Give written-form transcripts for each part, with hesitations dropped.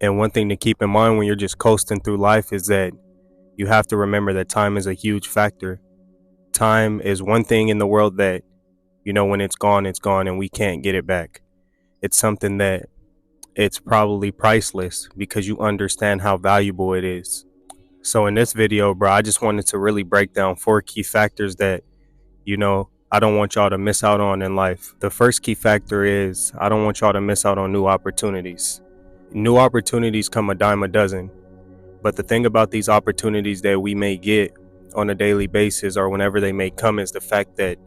And one thing to keep in mind when you're just coasting through life is that you have to remember that time is a huge factor. Time is one thing in the world that, when it's gone and we can't get it back. It's something that it's probably priceless because you understand how valuable it is. So in this video, bro, I just wanted to really break down 4 key factors that, I don't want y'all to miss out on in life. The first key factor is I don't want y'all to miss out on new opportunities. New opportunities come a dime a dozen. But the thing about these opportunities that we may get on a daily basis or whenever they may come is the fact that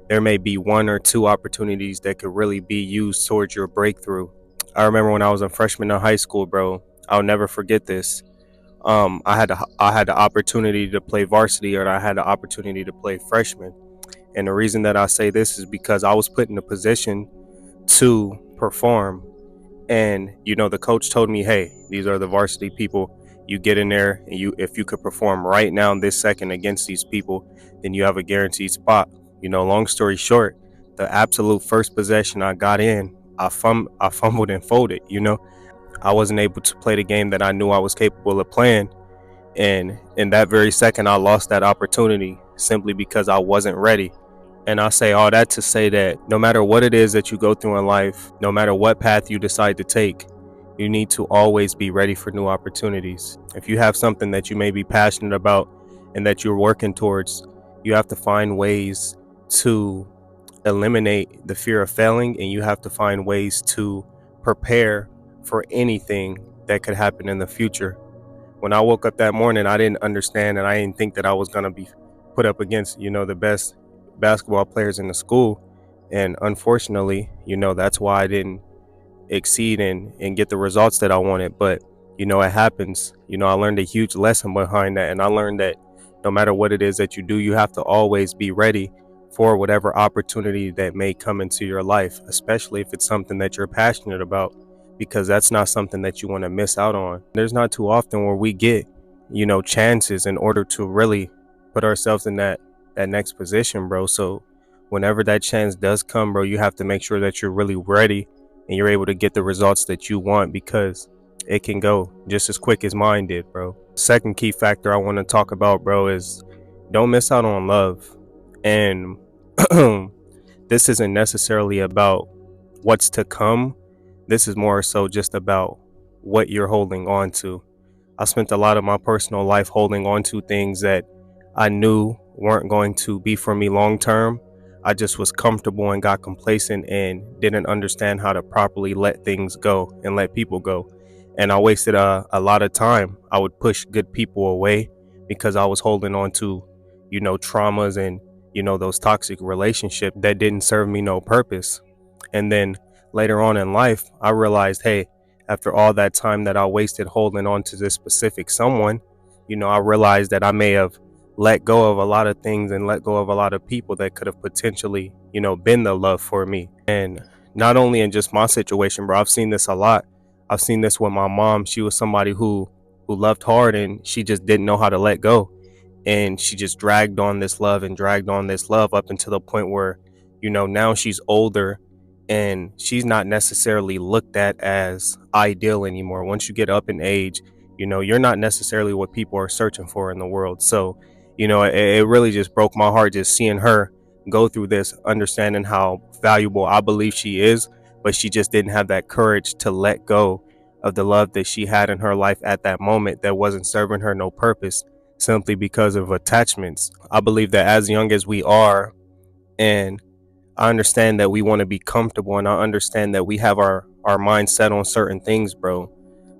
there may be 1 or 2 opportunities that could really be used towards your breakthrough. I remember when I was a freshman in high school, bro. I'll never forget this. I had the opportunity to play varsity, or I had the opportunity to play freshman. And the reason that I say this is because I was put in a position to perform. And the coach told me, hey, these are the varsity people. You get in there, and if you could perform right now this second against these people, then you have a guaranteed spot. Long story short, the absolute first possession I got in, I fumbled and folded. I wasn't able to play the game that I knew I was capable of playing. And in that very second, I lost that opportunity simply because I wasn't ready. And I say all that to say that no matter what it is that you go through in life, no matter what path you decide to take, you need to always be ready for new opportunities. If you have something that you may be passionate about and that you're working towards, you have to find ways to eliminate the fear of failing, and you have to find ways to prepare for anything that could happen in the future. When I woke up that morning, I didn't understand, and I didn't think that I was going to be put up against, the best basketball players in the school. And unfortunately, that's why I didn't exceed and get the results that I wanted. But, it happens. I learned a huge lesson behind that. And I learned that no matter what it is that you do, you have to always be ready for whatever opportunity that may come into your life, especially if it's something that you're passionate about, because that's not something that you want to miss out on. There's not too often where we get, chances in order to really put ourselves in that next position, bro. So whenever that chance does come, bro, you have to make sure that you're really ready and you're able to get the results that you want, because it can go just as quick as mine did, bro. Second key factor I want to talk about, bro, is don't miss out on love. And this isn't necessarily about what's to come. This is more so just about what you're holding on to. I spent a lot of my personal life holding on to things that I knew weren't going to be for me long term. I just was comfortable and got complacent and didn't understand how to properly let things go and let people go. And I wasted a lot of time. I would push good people away because I was holding on to, traumas and, those toxic relationships that didn't serve me no purpose. And then later on in life, I realized, hey, after all that time that I wasted holding on to this specific someone, I realized that I may have let go of a lot of things and let go of a lot of people that could have potentially, been the love for me. And not only in just my situation, bro, I've seen this a lot. I've seen this with my mom. She was somebody who loved hard, and she just didn't know how to let go. And she just dragged on this love and dragged on this love up until the point where, now she's older and she's not necessarily looked at as ideal anymore. Once you get up in age, you're not necessarily what people are searching for in the world. So, it really just broke my heart just seeing her go through this, understanding how valuable I believe she is, but she just didn't have that courage to let go of the love that she had in her life at that moment that wasn't serving her no purpose, simply because of attachments. I believe that as young as we are, and I understand that we want to be comfortable, and I understand that we have our mind set on certain things, bro.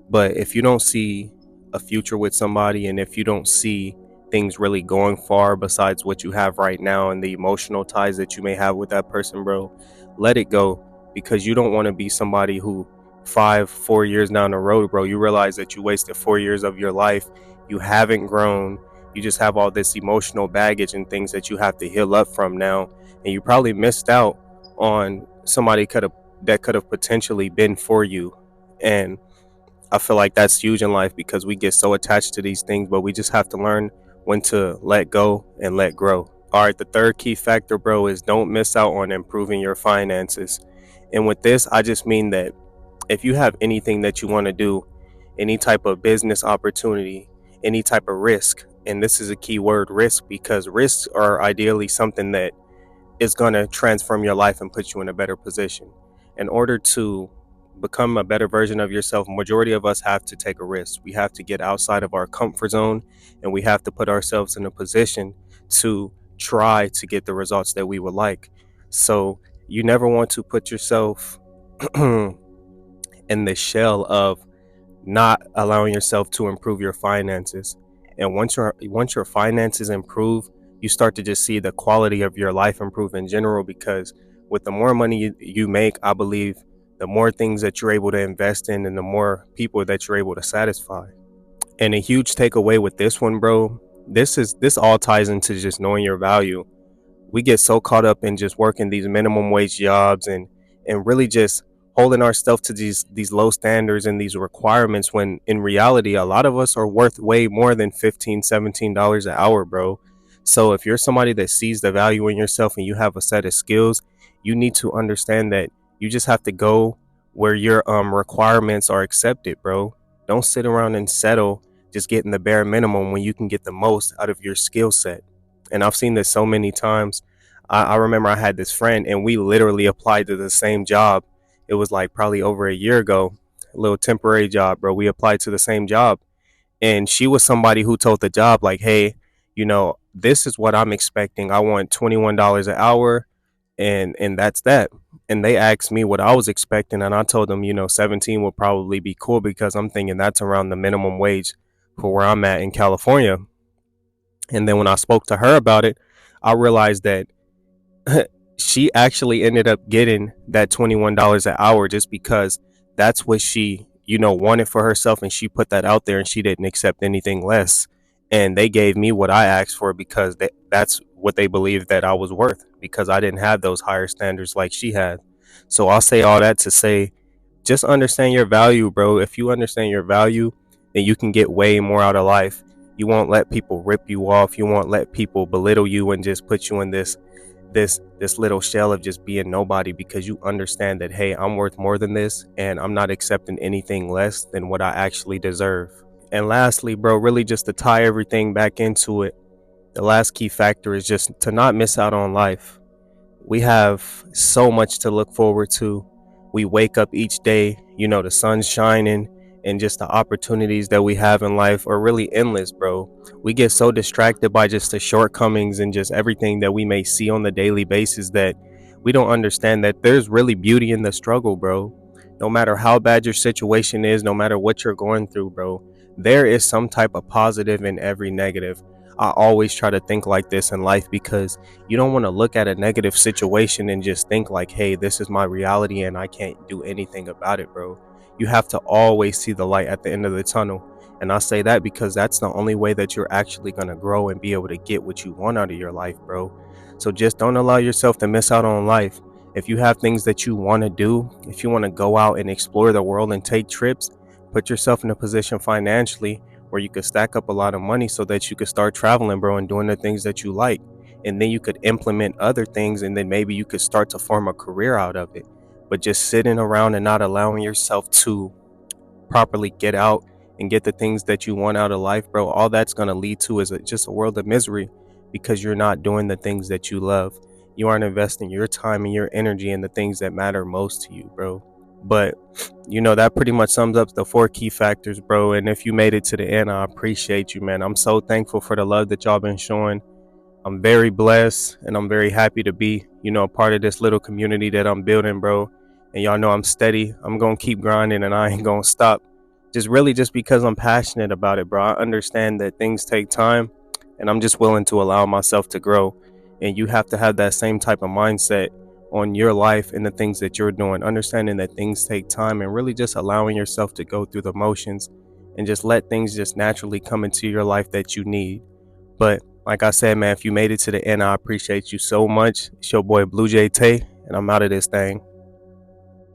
But if you don't see a future with somebody, and if you don't see things really going far besides what you have right now and the emotional ties that you may have with that person, bro, let it go. Because you don't want to be somebody who 4 years down the road, bro, you realize that you wasted 4 years of your life. You haven't grown. You just have all this emotional baggage and things that you have to heal up from now. And you probably missed out on somebody that could have potentially been for you. And I feel like that's huge in life, because we get so attached to these things, but we just have to learn when to let go and let grow. All right, the third key factor, bro, is don't miss out on improving your finances. And with this, I just mean that if you have anything that you want to do, any type of business opportunity, any type of risk. And this is a key word, risk, because risks are ideally something that is going to transform your life and put you in a better position. In order to become a better version of yourself, majority of us have to take a risk. We have to get outside of our comfort zone, and we have to put ourselves in a position to try to get the results that we would like. So you never want to put yourself in the shell of not allowing yourself to improve your finances. And once your finances improve, you start to just see the quality of your life improve in general, because with the more money you make, I believe the more things that you're able to invest in and the more people that you're able to satisfy. And a huge takeaway with this one, bro, this all ties into just knowing your value. We get so caught up in just working these minimum wage jobs and really just holding ourselves to these low standards and these requirements, when in reality a lot of us are worth way more than 15, $17 an hour, bro. So if you're somebody that sees the value in yourself and you have a set of skills, you need to understand that you just have to go where your requirements are accepted, bro. Don't sit around and settle just getting the bare minimum when you can get the most out of your skill set. And I've seen this so many times. I remember I had this friend and we literally applied to the same job. It was like probably over a year ago, a little temporary job, bro. We applied to the same job, and she was somebody who told the job, like, hey, this is what I'm expecting. I want $21 an hour, and that's that. And they asked me what I was expecting, and I told them, 17 would probably be cool because I'm thinking that's around the minimum wage for where I'm at in California. And then when I spoke to her about it, I realized that she actually ended up getting that $21 an hour just because that's what she, wanted for herself. And she put that out there and she didn't accept anything less. And they gave me what I asked for because that's what they believed that I was worth, because I didn't have those higher standards like she had. So I'll say all that to say, just understand your value, bro. If you understand your value, then you can get way more out of life. You won't let people rip you off. You won't let people belittle you and just put you in this little shell of just being nobody, because you understand that, hey, I'm worth more than this and I'm not accepting anything less than what I actually deserve. And lastly, bro, really just to tie everything back into it, the last key factor is just to not miss out on life. We have so much to look forward to. We wake up each day, the sun's shining, and just the opportunities that we have in life are really endless, bro. We get so distracted by just the shortcomings and just everything that we may see on the daily basis that we don't understand that there's really beauty in the struggle, bro. No matter how bad your situation is, no matter what you're going through, bro, there is some type of positive in every negative. I always try to think like this in life, because you don't want to look at a negative situation and just think like, hey, this is my reality and I can't do anything about it, bro. You have to always see the light at the end of the tunnel. And I say that because that's the only way that you're actually going to grow and be able to get what you want out of your life, bro. So just don't allow yourself to miss out on life. If you have things that you want to do, if you want to go out and explore the world and take trips, put yourself in a position financially where you could stack up a lot of money so that you could start traveling, bro, and doing the things that you like. And then you could implement other things, and then maybe you could start to form a career out of it. But just sitting around and not allowing yourself to properly get out and get the things that you want out of life, bro, all that's going to lead to is just a world of misery, because you're not doing the things that you love. You aren't investing your time and your energy in the things that matter most to you, bro. But that pretty much sums up the 4 key factors, bro. And if you made it to the end, I appreciate you, man. I'm so thankful for the love that y'all been showing. I'm very blessed and I'm very happy to be, a part of this little community that I'm building, bro. And y'all know I'm steady. I'm going to keep grinding and I ain't going to stop. Just because I'm passionate about it, bro. I understand that things take time and I'm just willing to allow myself to grow. And you have to have that same type of mindset on your life and the things that you're doing, understanding that things take time and really just allowing yourself to go through the motions and just let things just naturally come into your life that you need. But like I said, man, if you made it to the end, I appreciate you so much. It's your boy Blue Jay Tay, and I'm out of this thing.